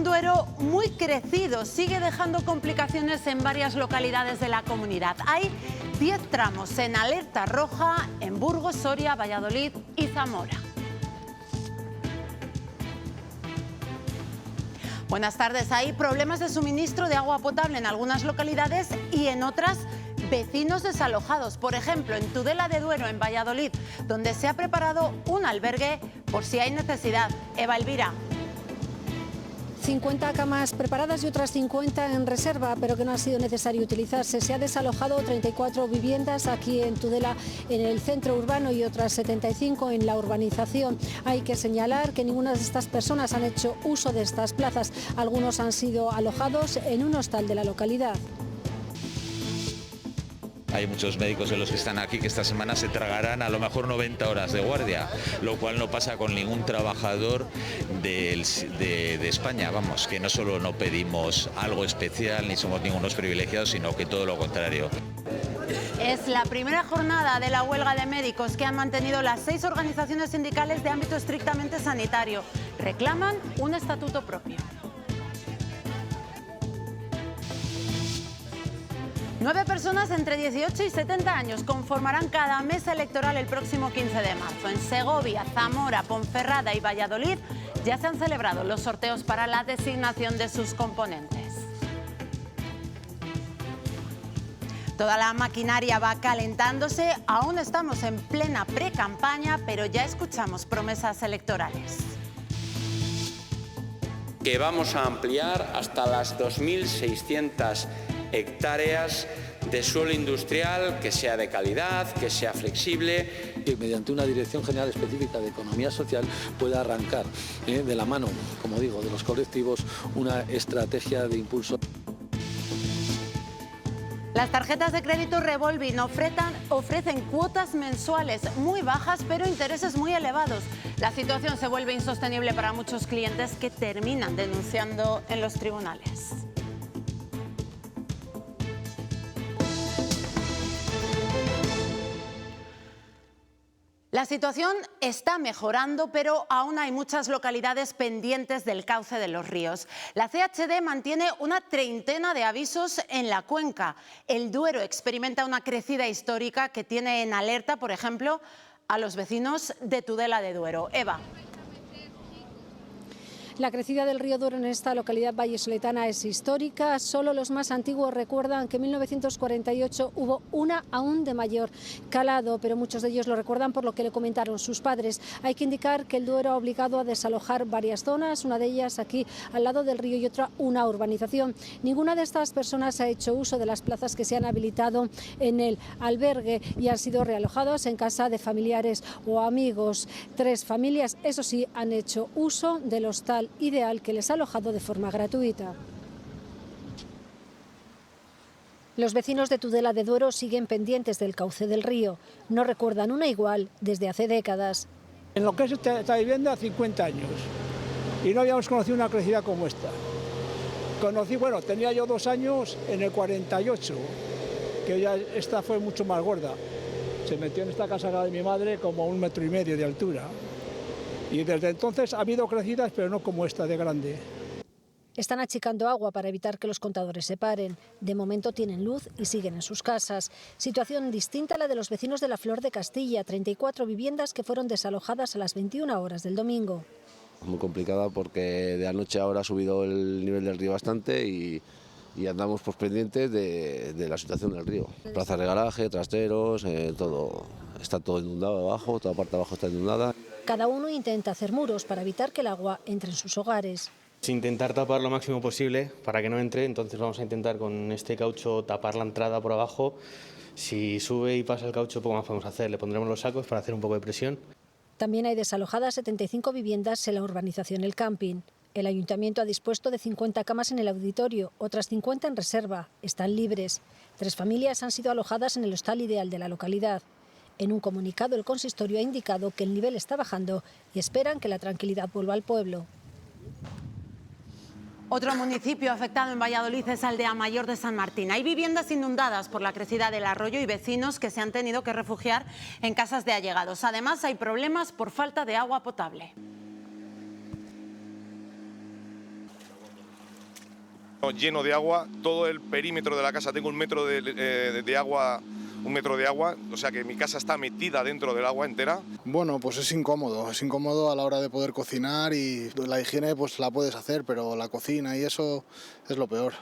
Duero muy crecido, sigue dejando complicaciones en varias localidades de la comunidad. Hay 10 tramos en alerta roja en Burgos, Soria, Valladolid y Zamora. Buenas tardes. Hay problemas de suministro de agua potable en algunas localidades y en otras vecinos desalojados. Por ejemplo, en Tudela de Duero, en Valladolid, donde se ha preparado un albergue por si hay necesidad. Eva Elvira. 50 camas preparadas y otras 50 en reserva, pero que no ha sido necesario utilizarse. Se ha desalojado 34 viviendas aquí en Tudela, en el centro urbano, y otras 75 en la urbanización. Hay que señalar que ninguna de estas personas han hecho uso de estas plazas. Algunos han sido alojados en un hostal de la localidad. Hay muchos médicos de los que están aquí que esta semana se tragarán a lo mejor 90 horas de guardia, lo cual no pasa con ningún trabajador de España. Vamos, que no solo no pedimos algo especial ni somos ningunos privilegiados, sino que todo lo contrario. Es la primera jornada de la huelga de médicos que han mantenido las 6 organizaciones sindicales de ámbito estrictamente sanitario. Reclaman un estatuto propio. 9 personas entre 18 y 70 años conformarán cada mesa electoral el próximo 15 de marzo. En Segovia, Zamora, Ponferrada y Valladolid ya se han celebrado los sorteos para la designación de sus componentes. Toda la maquinaria va calentándose, aún estamos en plena pre-campaña, pero ya escuchamos promesas electorales. Que vamos a ampliar hasta las 2.600 hectáreas de suelo industrial, que sea de calidad, que sea flexible. Que mediante una Dirección General Específica de Economía Social pueda arrancar de la mano, como digo, de los colectivos, una estrategia de impulso. Las tarjetas de crédito Revolving ofrecen cuotas mensuales muy bajas, pero intereses muy elevados. La situación se vuelve insostenible para muchos clientes que terminan denunciando en los tribunales. La situación está mejorando, pero aún hay muchas localidades pendientes del cauce de los ríos. La CHD mantiene una treintena de avisos en la cuenca. El Duero experimenta una crecida histórica que tiene en alerta, por ejemplo, a los vecinos de Tudela de Duero. Eva. La crecida del río Duero en esta localidad vallisoletana es histórica. Solo los más antiguos recuerdan que en 1948 hubo una aún de mayor calado, pero muchos de ellos lo recuerdan por lo que le comentaron sus padres. Hay que indicar que el Duero ha obligado a desalojar varias zonas, una de ellas aquí al lado del río y otra una urbanización. Ninguna de estas personas ha hecho uso de las plazas que se han habilitado en el albergue y han sido realojados en casa de familiares o amigos. 3 familias, eso sí, han hecho uso del hostal Ideal, que les ha alojado de forma gratuita. Los vecinos de Tudela de Duero siguen pendientes del cauce del río. No recuerdan una igual desde hace décadas. En lo que es esta vivienda, 50 años. Y no habíamos conocido una crecida como esta. Tenía yo 2 años en el 48, que ya esta fue mucho más gorda. Se metió en esta casa de mi madre como 1,5 metros de altura. Y desde entonces ha habido crecidas, pero no como esta de grande. Están achicando agua para evitar que los contadores se paren. De momento tienen luz y siguen en sus casas. Situación distinta a la de los vecinos de la Flor de Castilla, 34 viviendas que fueron desalojadas a las 21 horas del domingo. Muy complicada porque de anoche ahora ha subido el nivel del río bastante y andamos pendientes de la situación del río. Plazas de garaje, trasteros, todo. Está todo inundado abajo, toda parte de abajo está inundada. Cada uno intenta hacer muros para evitar que el agua entre en sus hogares. Intentar tapar lo máximo posible para que no entre, entonces vamos a intentar con este caucho tapar la entrada por abajo. Si sube y pasa el caucho, poco más podemos hacer. Le pondremos los sacos para hacer un poco de presión. También hay desalojadas 75 viviendas en la urbanización El Camping. El ayuntamiento ha dispuesto de 50 camas en el auditorio, otras 50 en reserva. Están libres. 3 familias han sido alojadas en el hostal Ideal de la localidad. En un comunicado, el consistorio ha indicado que el nivel está bajando y esperan que la tranquilidad vuelva al pueblo. Otro municipio afectado en Valladolid es Aldea Mayor de San Martín. Hay viviendas inundadas por la crecida del arroyo y vecinos que se han tenido que refugiar en casas de allegados. Además, hay problemas por falta de agua potable. Lleno de agua, todo el perímetro de la casa, tengo 1 metro de agua, 1 metro de agua, o sea que mi casa está metida dentro del agua entera. Bueno, pues es incómodo a la hora de poder cocinar, y la higiene pues la puedes hacer, pero la cocina y eso es lo peor.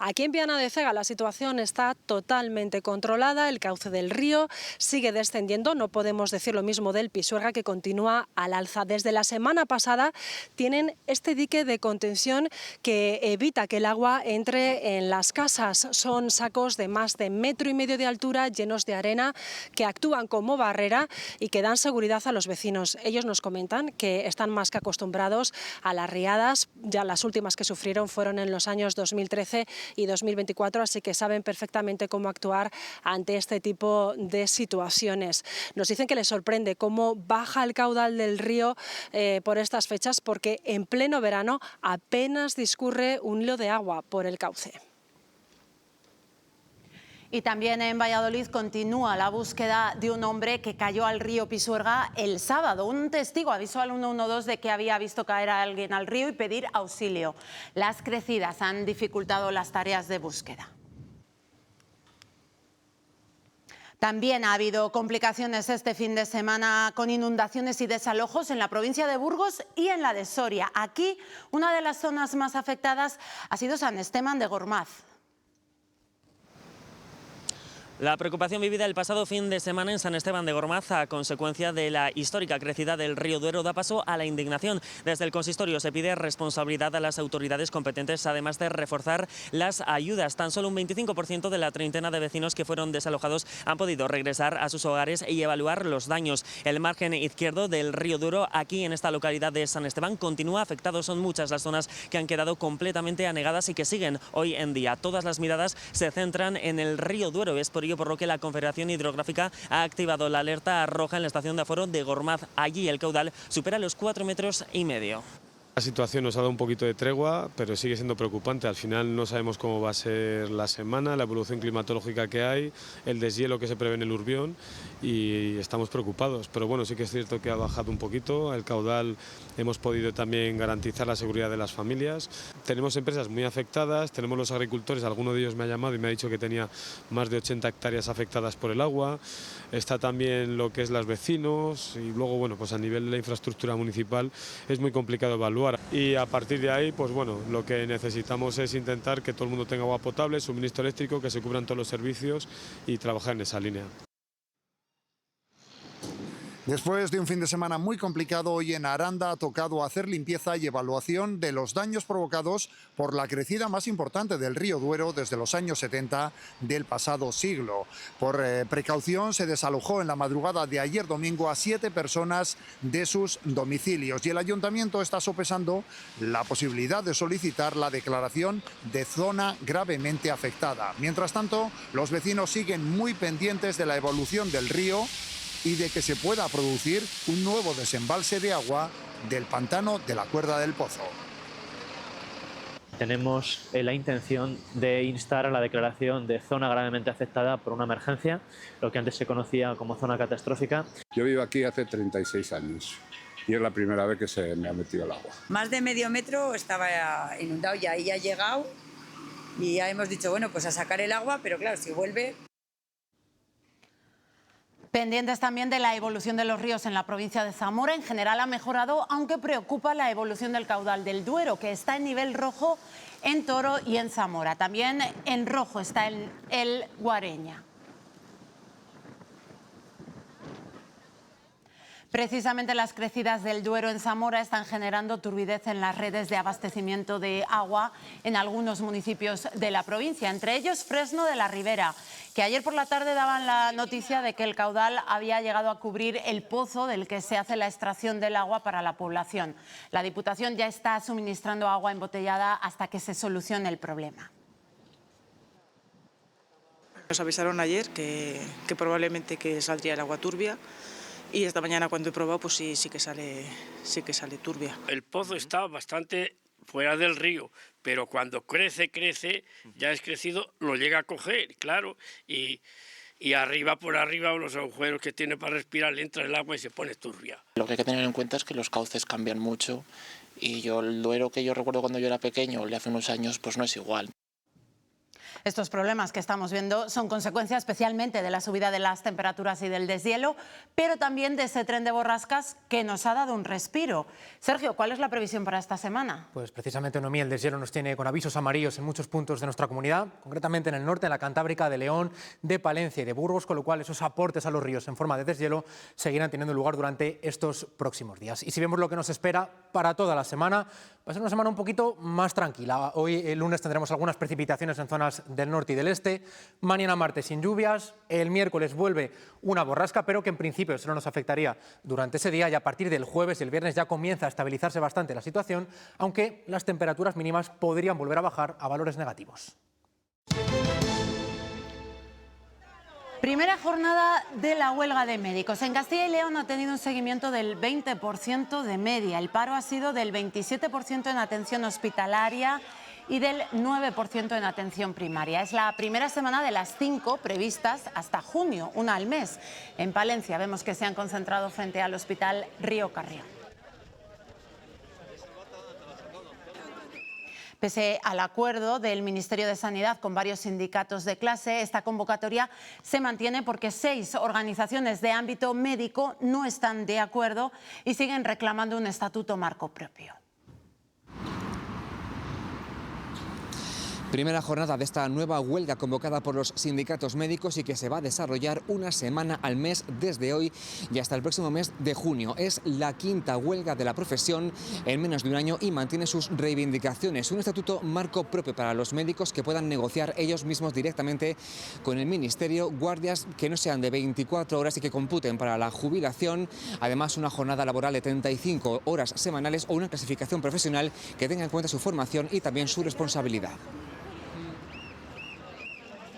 Aquí en Viana de Cega la situación está totalmente controlada, el cauce del río sigue descendiendo, no podemos decir lo mismo del Pisuerga, que continúa al alza. Desde la semana pasada tienen este dique de contención que evita que el agua entre en las casas. Son sacos de más de 1,5 metros de altura llenos de arena que actúan como barrera y que dan seguridad a los vecinos. Ellos nos comentan que están más que acostumbrados a las riadas, ya las últimas que sufrieron fueron en los años 2013 y 2024, así que saben perfectamente cómo actuar ante este tipo de situaciones. Nos dicen que les sorprende cómo baja el caudal del río por estas fechas, porque en pleno verano apenas discurre un hilo de agua por el cauce. Y también en Valladolid continúa la búsqueda de un hombre que cayó al río Pisuerga el sábado. Un testigo avisó al 112 de que había visto caer a alguien al río y pedir auxilio. Las crecidas han dificultado las tareas de búsqueda. También ha habido complicaciones este fin de semana con inundaciones y desalojos en la provincia de Burgos y en la de Soria. Aquí, una de las zonas más afectadas ha sido San Esteban de Gormaz. La preocupación vivida el pasado fin de semana en San Esteban de Gormaz a consecuencia de la histórica crecida del río Duero da paso a la indignación. Desde el consistorio se pide responsabilidad a las autoridades competentes, además de reforzar las ayudas. Tan solo un 25% de la treintena de vecinos que fueron desalojados han podido regresar a sus hogares y evaluar los daños. El margen izquierdo del río Duero, aquí en esta localidad de San Esteban, continúa afectado. Son muchas las zonas que han quedado completamente anegadas y que siguen hoy en día. Todas las miradas se centran en el río Duero. Es por ello por lo que la Confederación Hidrográfica ha activado la alerta roja en la estación de aforo de Gormaz. Allí el caudal supera los 4,5 metros. La situación nos ha dado un poquito de tregua, pero sigue siendo preocupante. Al final no sabemos cómo va a ser la semana, la evolución climatológica que hay, el deshielo que se prevé en el Urbión, y estamos preocupados. Pero bueno, sí que es cierto que ha bajado un poquito el caudal. Hemos podido también garantizar la seguridad de las familias. Tenemos empresas muy afectadas, tenemos los agricultores, alguno de ellos me ha llamado y me ha dicho que tenía más de 80 hectáreas afectadas por el agua. Está también lo que es los vecinos, y luego bueno, pues a nivel de la infraestructura municipal es muy complicado evaluar. Y a partir de ahí, pues bueno, lo que necesitamos es intentar que todo el mundo tenga agua potable, suministro eléctrico, que se cubran todos los servicios y trabajar en esa línea. Después de un fin de semana muy complicado, hoy en Aranda ha tocado hacer limpieza y evaluación de los daños provocados por la crecida más importante del río Duero desde los años 70 del pasado siglo. Por precaución se desalojó en la madrugada de ayer domingo a 7 personas de sus domicilios, y el ayuntamiento está sopesando la posibilidad de solicitar la declaración de zona gravemente afectada. Mientras tanto, los vecinos siguen muy pendientes de la evolución del río y de que se pueda producir un nuevo desembalse de agua del pantano de la Cuerda del Pozo. Tenemos la intención de instar a la declaración de zona gravemente afectada por una emergencia, lo que antes se conocía como zona catastrófica. Yo vivo aquí hace 36 años y es la primera vez que se me ha metido el agua. Más de medio metro estaba inundado, y ahí ha llegado y ya hemos dicho, bueno, pues a sacar el agua, pero claro, si vuelve... Pendientes también de la evolución de los ríos en la provincia de Zamora. En general ha mejorado, aunque preocupa la evolución del caudal del Duero, que está en nivel rojo en Toro y en Zamora. También en rojo está el Guareña. Precisamente las crecidas del Duero en Zamora están generando turbidez en las redes de abastecimiento de agua en algunos municipios de la provincia, entre ellos Fresno de la Ribera, que ayer por la tarde daban la noticia de que el caudal había llegado a cubrir el pozo del que se hace la extracción del agua para la población. La Diputación ya está suministrando agua embotellada hasta que se solucione el problema. Nos avisaron ayer que probablemente que saldría el agua turbia. Y esta mañana cuando he probado, pues sí que sale turbia. El pozo está bastante fuera del río, pero cuando crece, ya es crecido, lo llega a coger, claro, y arriba, por arriba, los agujeros que tiene para respirar, le entra el agua y se pone turbia. Lo que hay que tener en cuenta es que los cauces cambian mucho y yo el Duero que yo recuerdo cuando yo era pequeño, de hace unos años, pues no es igual. Estos problemas que estamos viendo son consecuencia especialmente de la subida de las temperaturas y del deshielo, pero también de ese tren de borrascas que nos ha dado un respiro. Sergio, ¿cuál es la previsión para esta semana? Pues precisamente, Noemí, el deshielo nos tiene con avisos amarillos en muchos puntos de nuestra comunidad, concretamente en el norte, en la Cantábrica, de León, de Palencia y de Burgos, con lo cual esos aportes a los ríos en forma de deshielo seguirán teniendo lugar durante estos próximos días. Y si vemos lo que nos espera para toda la semana, va a ser una semana un poquito más tranquila. Hoy, el lunes, tendremos algunas precipitaciones en zonas del norte y del este. Mañana martes sin lluvias. El miércoles vuelve una borrasca, pero que en principio solo nos afectaría durante ese día, y a partir del jueves y el viernes ya comienza a estabilizarse bastante la situación, aunque las temperaturas mínimas podrían volver a bajar a valores negativos. Primera jornada de la huelga de médicos. En Castilla y León ha tenido un seguimiento del 20% de media. El paro ha sido del 27% en atención hospitalaria y del 9% en atención primaria. Es la primera semana de las 5 previstas hasta junio, una al mes. En Palencia vemos que se han concentrado frente al Hospital Río Carrión. Pese al acuerdo del Ministerio de Sanidad con varios sindicatos de clase, esta convocatoria se mantiene porque 6 organizaciones de ámbito médico no están de acuerdo y siguen reclamando un estatuto marco propio. Primera jornada de esta nueva huelga convocada por los sindicatos médicos y que se va a desarrollar una semana al mes desde hoy y hasta el próximo mes de junio. Es la 5ª huelga de la profesión en menos de un año y mantiene sus reivindicaciones. Un estatuto marco propio para los médicos que puedan negociar ellos mismos directamente con el Ministerio, guardias que no sean de 24 horas y que computen para la jubilación. Además, una jornada laboral de 35 horas semanales o una clasificación profesional que tenga en cuenta su formación y también su responsabilidad.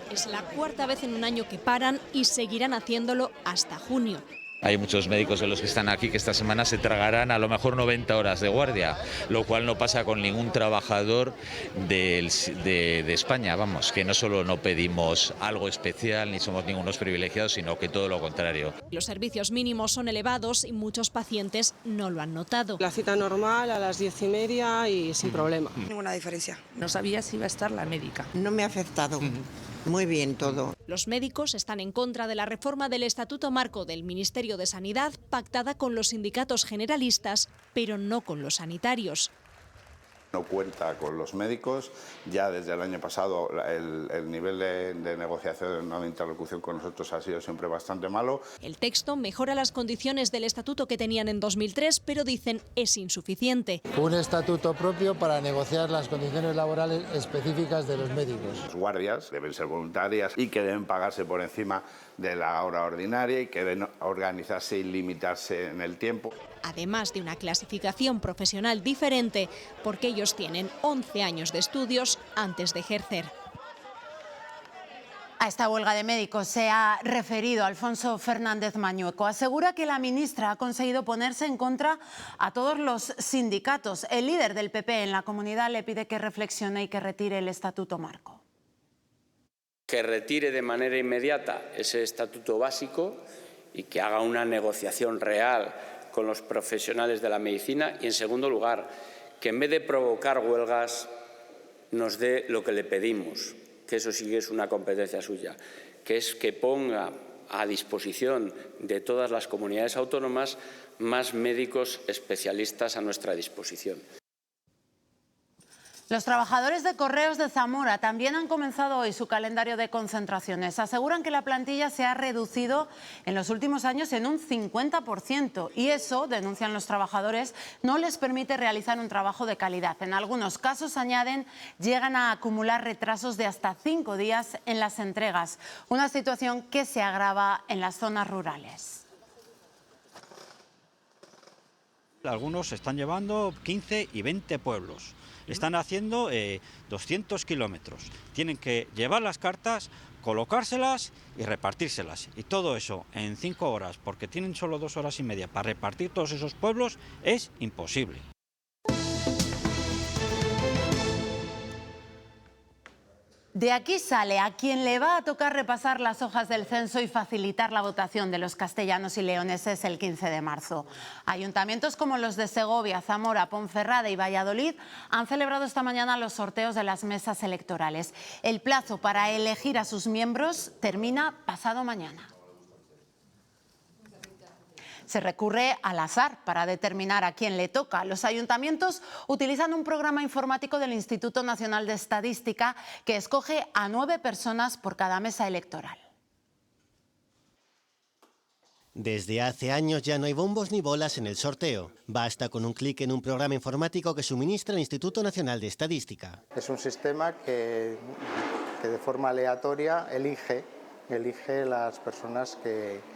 Es la 4ª vez en un año que paran y seguirán haciéndolo hasta junio. Hay muchos médicos de los que están aquí que esta semana se tragarán a lo mejor 90 horas de guardia, lo cual no pasa con ningún trabajador de España. Vamos, que no solo no pedimos algo especial ni somos ningunos privilegiados, sino que todo lo contrario. Los servicios mínimos son elevados y muchos pacientes no lo han notado. La cita normal a las 10:30 y sin problema. Ninguna diferencia. No sabía si iba a estar la médica. No me ha afectado. Muy bien todo. Los médicos están en contra de la reforma del Estatuto Marco del Ministerio de Sanidad pactada con los sindicatos generalistas, pero no con los sanitarios. No cuenta con los médicos, ya desde el año pasado el nivel de negociación o de interlocución con nosotros ha sido siempre bastante malo. El texto mejora las condiciones del estatuto que tenían en 2003, pero dicen es insuficiente. Un estatuto propio para negociar las condiciones laborales específicas de los médicos. Las guardias deben ser voluntarias y que deben pagarse por encima de la hora ordinaria y que deben organizarse y limitarse en el tiempo. Además de una clasificación profesional diferente, porque ellos tienen 11 años de estudios antes de ejercer. A esta huelga de médicos se ha referido Alfonso Fernández Mañueco. Asegura que la ministra ha conseguido ponerse en contra a todos los sindicatos. El líder del PP en la comunidad le pide que reflexione y que retire el estatuto marco. Que retire de manera inmediata ese estatuto básico y que haga una negociación real con los profesionales de la medicina y, en segundo lugar, que en vez de provocar huelgas nos dé lo que le pedimos, que eso sí que es una competencia suya, que es que ponga a disposición de todas las comunidades autónomas más médicos especialistas a nuestra disposición. Los trabajadores de Correos de Zamora también han comenzado hoy su calendario de concentraciones. Aseguran que la plantilla se ha reducido en los últimos años en un 50% y eso, denuncian los trabajadores, no les permite realizar un trabajo de calidad. En algunos casos, añaden, llegan a acumular retrasos de hasta 5 días en las entregas, una situación que se agrava en las zonas rurales. Algunos se están llevando 15 y 20 pueblos. Están haciendo 200 kilómetros. Tienen que llevar las cartas, colocárselas y repartírselas. Y todo eso en 5 horas, porque tienen solo 2 horas y media para repartir todos esos pueblos, es imposible. De aquí sale a quien le va a tocar repasar las hojas del censo y facilitar la votación de los castellanos y leoneses el 15 de marzo. Ayuntamientos como los de Segovia, Zamora, Ponferrada y Valladolid han celebrado esta mañana los sorteos de las mesas electorales. El plazo para elegir a sus miembros termina pasado mañana. Se recurre al azar para determinar a quién le toca. Los ayuntamientos utilizan un programa informático del Instituto Nacional de Estadística que escoge a 9 personas por cada mesa electoral. Desde hace años ya no hay bombos ni bolas en el sorteo. Basta con un clic en un programa informático que suministra el Instituto Nacional de Estadística. Es un sistema que de forma aleatoria elige las personas que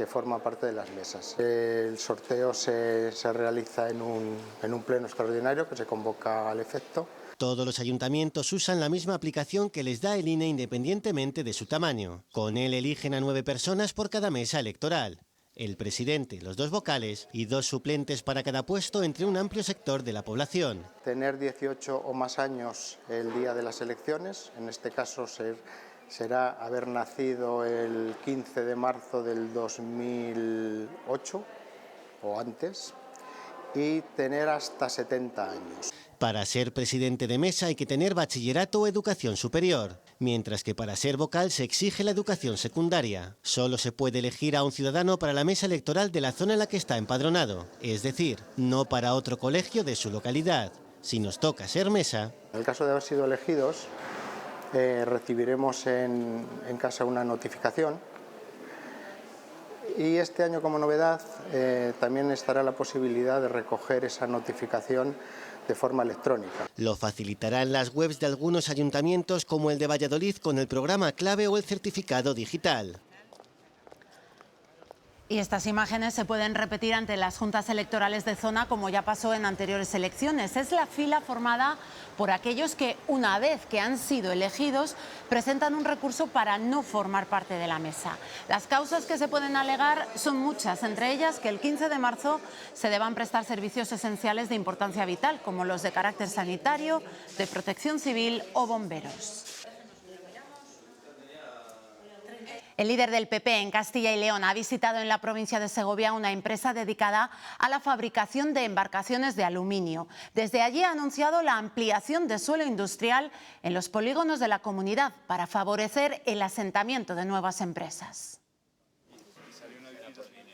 forman parte de las mesas. El sorteo se realiza en un pleno extraordinario que se convoca al efecto. Todos los ayuntamientos usan la misma aplicación que les da el INE independientemente de su tamaño. Con él eligen a 9 personas por cada mesa electoral. El presidente, los 2 vocales y 2 suplentes para cada puesto entre un amplio sector de la población. Tener 18 o más años el día de las elecciones, en este caso será haber nacido el 15 de marzo del 2008 o antes y tener hasta 70 años. Para ser presidente de mesa hay que tener bachillerato o educación superior, mientras que para ser vocal se exige la educación secundaria. Solo se puede elegir a un ciudadano para la mesa electoral de la zona en la que está empadronado, es decir, no para otro colegio de su localidad. Si nos toca ser mesa... En el caso de haber sido elegidos, recibiremos en casa una notificación y este año, como novedad, también estará la posibilidad de recoger esa notificación de forma electrónica. Lo facilitarán las webs de algunos ayuntamientos como el de Valladolid con el programa clave o el certificado digital. Y estas imágenes se pueden repetir ante las juntas electorales de zona como ya pasó en anteriores elecciones. Es la fila formada por aquellos que, una vez que han sido elegidos, presentan un recurso para no formar parte de la mesa. Las causas que se pueden alegar son muchas, entre ellas que el 15 de marzo se deban prestar servicios esenciales de importancia vital, como los de carácter sanitario, de protección civil o bomberos. El líder del PP en Castilla y León ha visitado en la provincia de Segovia una empresa dedicada a la fabricación de embarcaciones de aluminio. Desde allí ha anunciado la ampliación de suelo industrial en los polígonos de la comunidad para favorecer el asentamiento de nuevas empresas.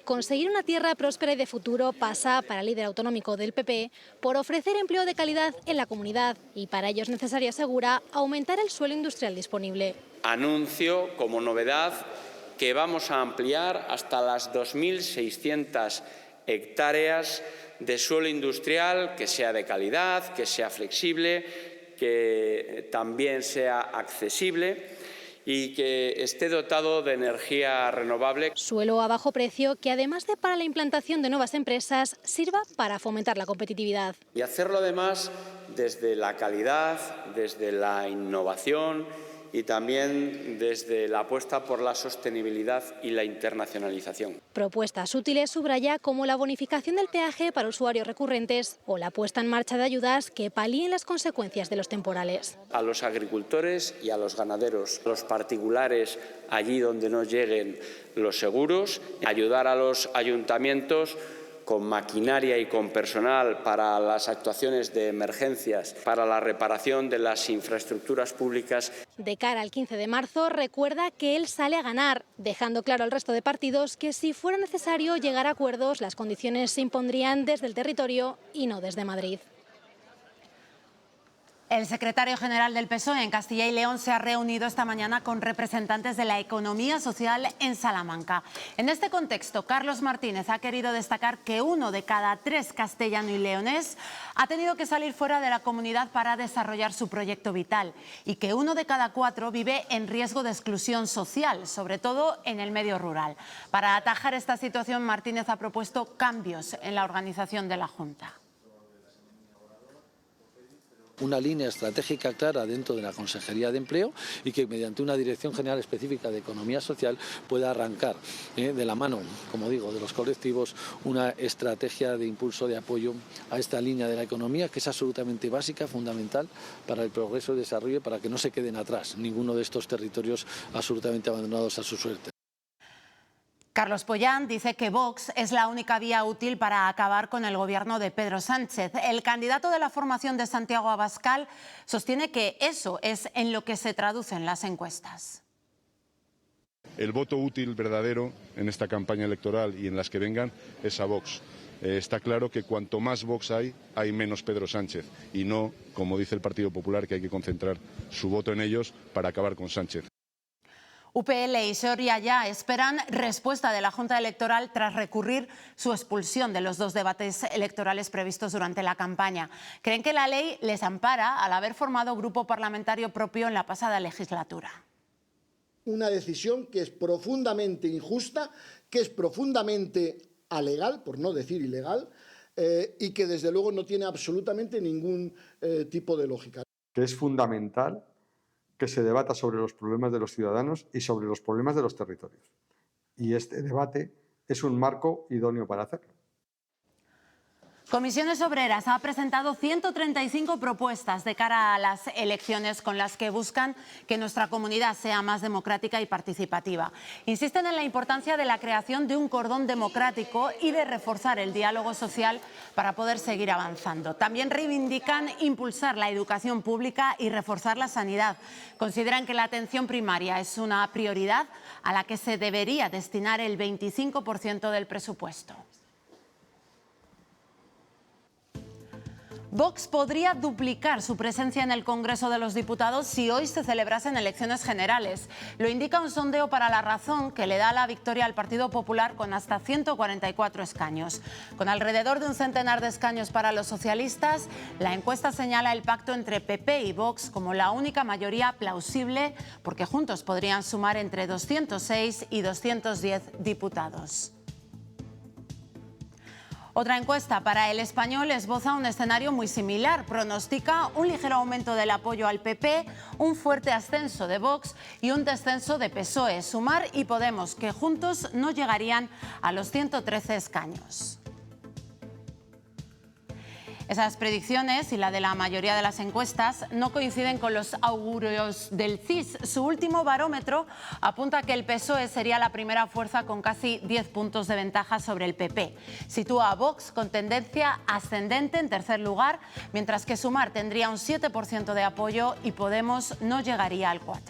Conseguir una tierra próspera y de futuro pasa, para el líder autonómico del PP, por ofrecer empleo de calidad en la comunidad y para ello es necesario, asegura, aumentar el suelo industrial disponible. Anuncio como novedad que vamos a ampliar hasta las 2.600 hectáreas de suelo industrial que sea de calidad, que sea flexible, que también sea accesible y que esté dotado de energía renovable. Suelo a bajo precio que, además de para la implantación de nuevas empresas, sirva para fomentar la competitividad. Y hacerlo además desde la calidad, desde la innovación y también desde la apuesta por la sostenibilidad y la internacionalización. Propuestas útiles, subraya, como la bonificación del peaje para usuarios recurrentes o la puesta en marcha de ayudas que palíen las consecuencias de los temporales. A los agricultores y a los ganaderos, a los particulares allí donde no lleguen los seguros, ayudar a los ayuntamientos con maquinaria y con personal para las actuaciones de emergencias, para la reparación de las infraestructuras públicas. De cara al 15 de marzo, recuerda que él sale a ganar, dejando claro al resto de partidos que si fuera necesario llegar a acuerdos, las condiciones se impondrían desde el territorio y no desde Madrid. El secretario general del PSOE en Castilla y León se ha reunido esta mañana con representantes de la economía social en Salamanca. En este contexto, Carlos Martínez ha querido destacar que 1 de cada 3 castellano y leonés ha tenido que salir fuera de la comunidad para desarrollar su proyecto vital y que 1 de cada 4 vive en riesgo de exclusión social, sobre todo en el medio rural. Para atajar esta situación, Martínez ha propuesto cambios en la organización de la Junta. una línea estratégica clara dentro de la Consejería de Empleo y que mediante una Dirección General específica de Economía Social pueda arrancar de la mano, como digo, de los colectivos una estrategia de impulso, de apoyo a esta línea de la economía que es absolutamente básica, fundamental para el progreso y desarrollo, para que no se queden atrás ninguno de estos territorios absolutamente abandonados a su suerte. Carlos Pollán dice que Vox es la única vía útil para acabar con el gobierno de Pedro Sánchez. El candidato de la formación de Santiago Abascal sostiene que eso es en lo que se traducen las encuestas. El voto útil verdadero en esta campaña electoral y en las que vengan es a Vox. Está claro que cuanto más Vox hay menos Pedro Sánchez y no, como dice el Partido Popular, que hay que concentrar su voto en ellos para acabar con Sánchez. UPL y Soria ya esperan respuesta de la Junta Electoral tras recurrir su expulsión de los dos debates electorales previstos durante la campaña. Creen que la ley les ampara al haber formado grupo parlamentario propio en la pasada legislatura. Una decisión que es profundamente injusta, que es profundamente alegal, por no decir ilegal, y que desde luego no tiene absolutamente ningún tipo de lógica. Que es fundamental que se debata sobre los problemas de los ciudadanos y sobre los problemas de los territorios. Y este debate es un marco idóneo para hacerlo. Comisiones Obreras ha presentado 135 propuestas de cara a las elecciones con las que buscan que nuestra comunidad sea más democrática y participativa. Insisten en la importancia de la creación de un cordón democrático y de reforzar el diálogo social para poder seguir avanzando. También reivindican impulsar la educación pública y reforzar la sanidad. Consideran que la atención primaria es una prioridad a la que se debería destinar el 25% del presupuesto. Vox podría duplicar su presencia en el Congreso de los Diputados si hoy se celebrasen elecciones generales. Lo indica un sondeo para La Razón que le da la victoria al Partido Popular con hasta 144 escaños. Con alrededor de un centenar de escaños para los socialistas, la encuesta señala el pacto entre PP y Vox como la única mayoría plausible, porque juntos podrían sumar entre 206 y 210 diputados. Otra encuesta para El Español esboza un escenario muy similar. Pronostica un ligero aumento del apoyo al PP, un fuerte ascenso de Vox y un descenso de PSOE. Sumar y Podemos, que juntos no llegarían a los 113 escaños. Esas predicciones y la de la mayoría de las encuestas no coinciden con los augurios del CIS. Su último barómetro apunta a que el PSOE sería la primera fuerza con casi 10 puntos de ventaja sobre el PP. Sitúa a Vox con tendencia ascendente en tercer lugar, mientras que Sumar tendría un 7% de apoyo y Podemos no llegaría al 4%.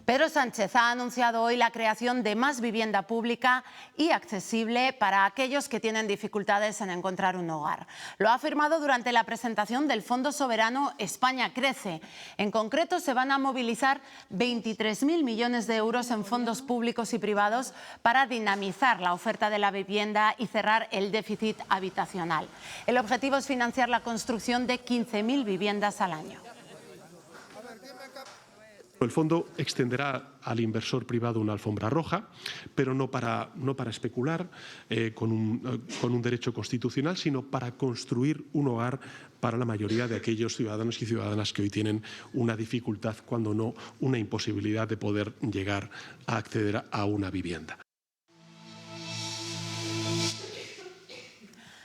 Pedro Sánchez ha anunciado hoy la creación de más vivienda pública y accesible para aquellos que tienen dificultades en encontrar un hogar. Lo ha afirmado durante la presentación del Fondo Soberano España Crece. En concreto, se van a movilizar 23.000 millones de euros en fondos públicos y privados para dinamizar la oferta de la vivienda y cerrar el déficit habitacional. El objetivo es financiar la construcción de 15.000 viviendas al año. El fondo extenderá al inversor privado una alfombra roja, pero no para especular con un derecho constitucional, sino para construir un hogar para la mayoría de aquellos ciudadanos y ciudadanas que hoy tienen una dificultad, cuando no una imposibilidad de poder llegar a acceder a una vivienda.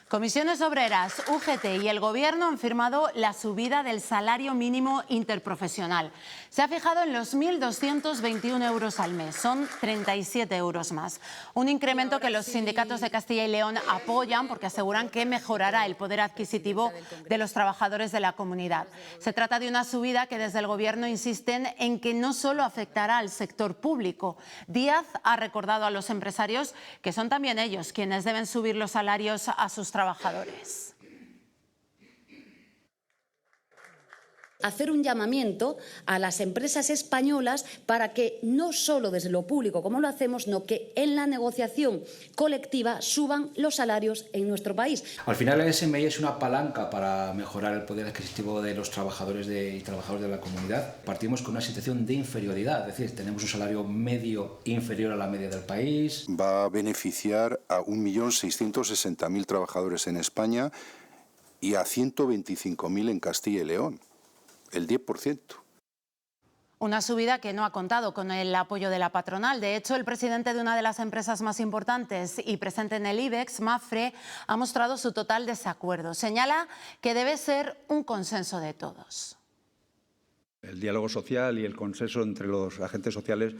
Comisiones Obreras, UGT y el Gobierno han firmado la subida del salario mínimo interprofesional. Se ha fijado en los 1.221 euros al mes, son 37 euros más. Un incremento que los sindicatos de Castilla y León apoyan porque aseguran que mejorará el poder adquisitivo de los trabajadores de la comunidad. Se trata de una subida que desde el Gobierno insisten en que no solo afectará al sector público. Díaz ha recordado a los empresarios que son también ellos quienes deben subir los salarios a sus trabajadores. Hacer un llamamiento a las empresas españolas para que no solo desde lo público, como lo hacemos, sino que en la negociación colectiva suban los salarios en nuestro país. Al final el SMI es una palanca para mejorar el poder adquisitivo de los trabajadores y trabajadoras de la comunidad. Partimos con una situación de inferioridad, es decir, tenemos un salario medio inferior a la media del país. Va a beneficiar a 1.660.000 trabajadores en España y a 125.000 en Castilla y León, el 10%. Una subida que no ha contado con el apoyo de la patronal. De hecho, el presidente de una de las empresas más importantes y presente en el IBEX, Mapfre, ha mostrado su total desacuerdo. Señala que debe ser un consenso de todos. El diálogo social y el consenso entre los agentes sociales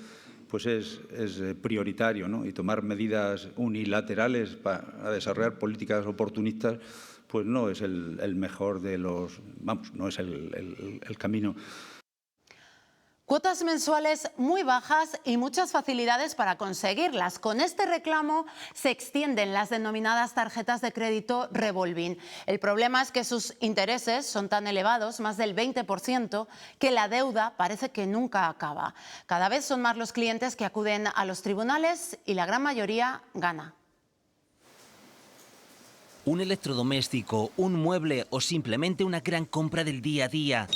pues es prioritario, ¿no? Y tomar medidas unilaterales para desarrollar políticas oportunistas pues no es el mejor de los... Vamos, no es el camino. Cuotas mensuales muy bajas y muchas facilidades para conseguirlas. Con este reclamo se extienden las denominadas tarjetas de crédito revolving. El problema es que sus intereses son tan elevados, más del 20%, que la deuda parece que nunca acaba. Cada vez son más los clientes que acuden a los tribunales y la gran mayoría gana. Un electrodoméstico, un mueble o simplemente una gran compra del día a día.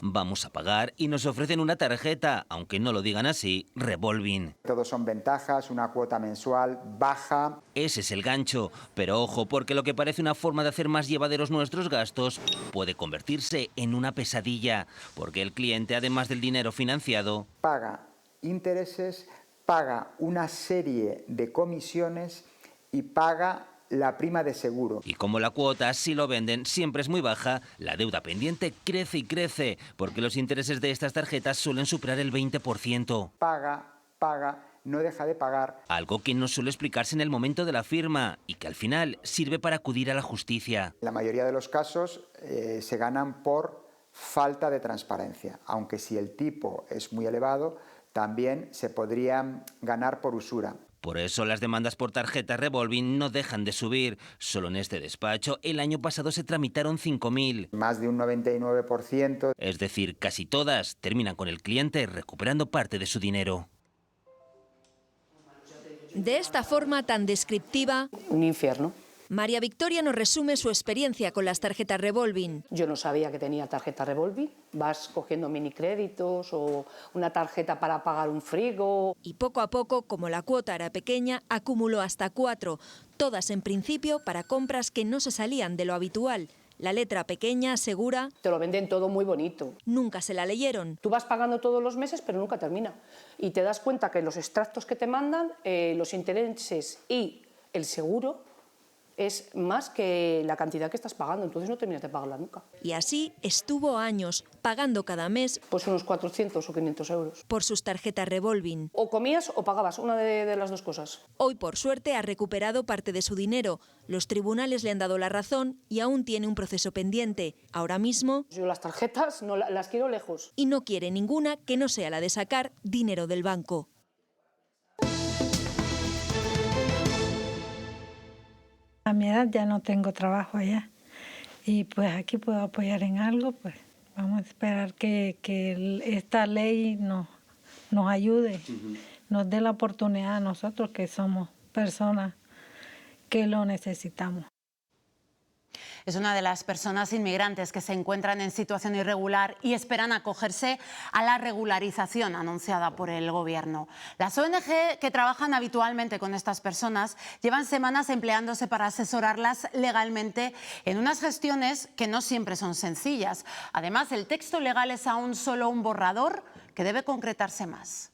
Vamos a pagar y nos ofrecen una tarjeta, aunque no lo digan así, revolving. Todos son ventajas, una cuota mensual baja. Ese es el gancho, pero ojo, porque lo que parece una forma de hacer más llevaderos nuestros gastos puede convertirse en una pesadilla, porque el cliente, además del dinero financiado, paga intereses, paga una serie de comisiones y paga la prima de seguro. Y como la cuota, si lo venden, siempre es muy baja, la deuda pendiente crece y crece, porque los intereses de estas tarjetas suelen superar el 20%. Paga, no deja de pagar. Algo que no suele explicarse en el momento de la firma y que al final sirve para acudir a la justicia. En la mayoría de los casos se ganan por falta de transparencia, aunque si el tipo es muy elevado, también se podría ganar por usura. Por eso las demandas por tarjeta revolving no dejan de subir. Solo en este despacho el año pasado se tramitaron 5.000. Más de un 99%. Es decir, casi todas terminan con el cliente recuperando parte de su dinero. De esta forma tan descriptiva, Un infierno. María Victoria nos resume su experiencia con las tarjetas revolving. Yo no sabía que tenía tarjeta revolving. Vas cogiendo mini créditos o una tarjeta para pagar un frigo. Y poco a poco, como la cuota era pequeña, acumuló hasta 4, todas en principio para compras que no se salían de lo habitual. La letra pequeña, segura. Te lo venden todo muy bonito. Nunca se la leyeron. Tú vas pagando todos los meses, pero nunca termina. Y te das cuenta que los extractos que te mandan, los intereses y el seguro, es más que la cantidad que estás pagando, entonces no terminas de pagarla nunca. Y así estuvo años, pagando cada mes pues unos 400 o 500 euros. Por sus tarjetas revolving. O comías o pagabas, una de las dos cosas. Hoy, por suerte, ha recuperado parte de su dinero. Los tribunales le han dado la razón y aún tiene un proceso pendiente. Ahora mismo... Yo las tarjetas no las quiero lejos. Y no quiere ninguna que no sea la de sacar dinero del banco. A mi edad ya no tengo trabajo allá y pues aquí puedo apoyar en algo, pues vamos a esperar que esta ley nos ayude, nos dé la oportunidad a nosotros que somos personas que lo necesitamos. Es una de las personas inmigrantes que se encuentran en situación irregular y esperan acogerse a la regularización anunciada por el Gobierno. Las ONG que trabajan habitualmente con estas personas llevan semanas empleándose para asesorarlas legalmente en unas gestiones que no siempre son sencillas. Además, el texto legal es aún solo un borrador que debe concretarse más.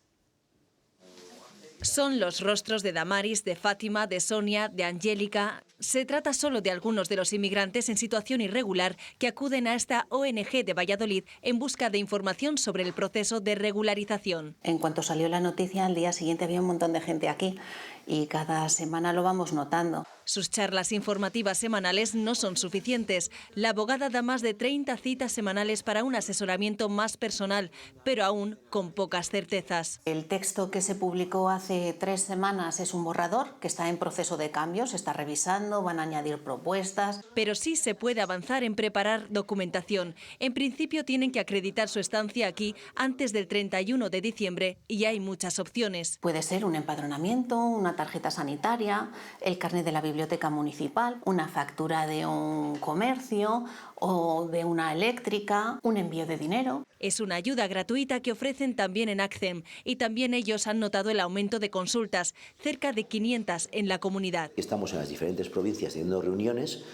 Son los rostros de Damaris, de Fátima, de Sonia, de Angélica. Se trata solo de algunos de los inmigrantes en situación irregular que acuden a esta ONG de Valladolid en busca de información sobre el proceso de regularización. En cuanto salió la noticia, al día siguiente había un montón de gente aquí y cada semana lo vamos notando. Sus charlas informativas semanales no son suficientes. La abogada da más de 30 citas semanales para un asesoramiento más personal, pero aún con pocas certezas. El texto que se publicó hace 3 semanas es un borrador que está en proceso de cambio, se está revisando, van a añadir propuestas. Pero sí se puede avanzar en preparar documentación. En principio tienen que acreditar su estancia aquí antes del 31 de diciembre y hay muchas opciones. Puede ser un empadronamiento, una una tarjeta sanitaria, el carnet de la biblioteca municipal, una factura de un comercio o de una eléctrica, un envío de dinero. Es una ayuda gratuita que ofrecen también en ACCEM y también ellos han notado el aumento de consultas, cerca de 500 en la comunidad. Estamos en las diferentes provincias teniendo reuniones,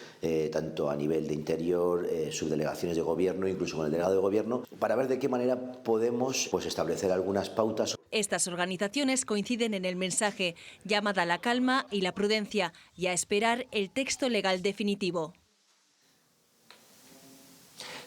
tanto a nivel de interior, subdelegaciones de gobierno, incluso con el delegado de gobierno, para ver de qué manera podemos establecer algunas pautas. Estas organizaciones coinciden en el mensaje: llamada a la calma y la prudencia y a esperar el texto legal definitivo.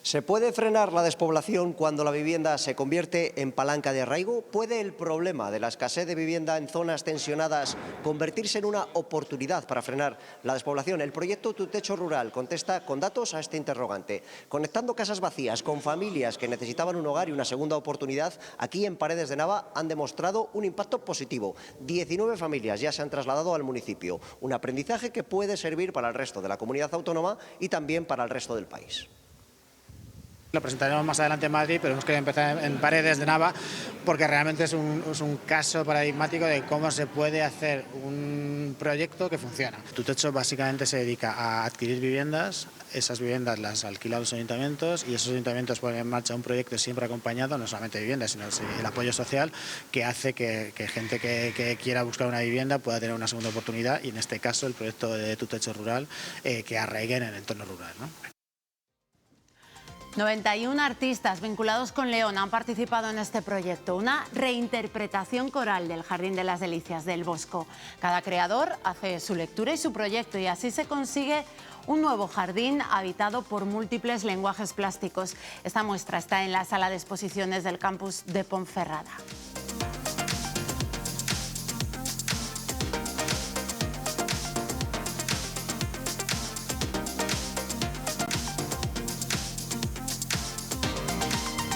¿Se puede frenar la despoblación cuando la vivienda se convierte en palanca de arraigo? ¿Puede el problema de la escasez de vivienda en zonas tensionadas convertirse en una oportunidad para frenar la despoblación? El proyecto Tu Techo Rural contesta con datos a este interrogante. Conectando casas vacías con familias que necesitaban un hogar y una segunda oportunidad, aquí en Paredes de Nava han demostrado un impacto positivo. 19 familias ya se han trasladado al municipio. Un aprendizaje que puede servir para el resto de la comunidad autónoma y también para el resto del país. Lo presentaremos más adelante en Madrid, pero hemos querido empezar en Paredes de Nava porque realmente es un caso paradigmático de cómo se puede hacer un proyecto que funciona. Tu Techo básicamente se dedica a adquirir viviendas, esas viviendas las alquilan los ayuntamientos y esos ayuntamientos ponen en marcha un proyecto siempre acompañado, no solamente de viviendas, sino el apoyo social, que hace que gente que quiera buscar una vivienda pueda tener una segunda oportunidad, y en este caso el proyecto de Tu Techo Rural, que arraiguen en el entorno rural, ¿no? 91 artistas vinculados con León han participado en este proyecto, una reinterpretación coral del Jardín de las Delicias del Bosco. Cada creador hace su lectura y su proyecto, y así se consigue un nuevo jardín habitado por múltiples lenguajes plásticos. Esta muestra está en la sala de exposiciones del campus de Ponferrada.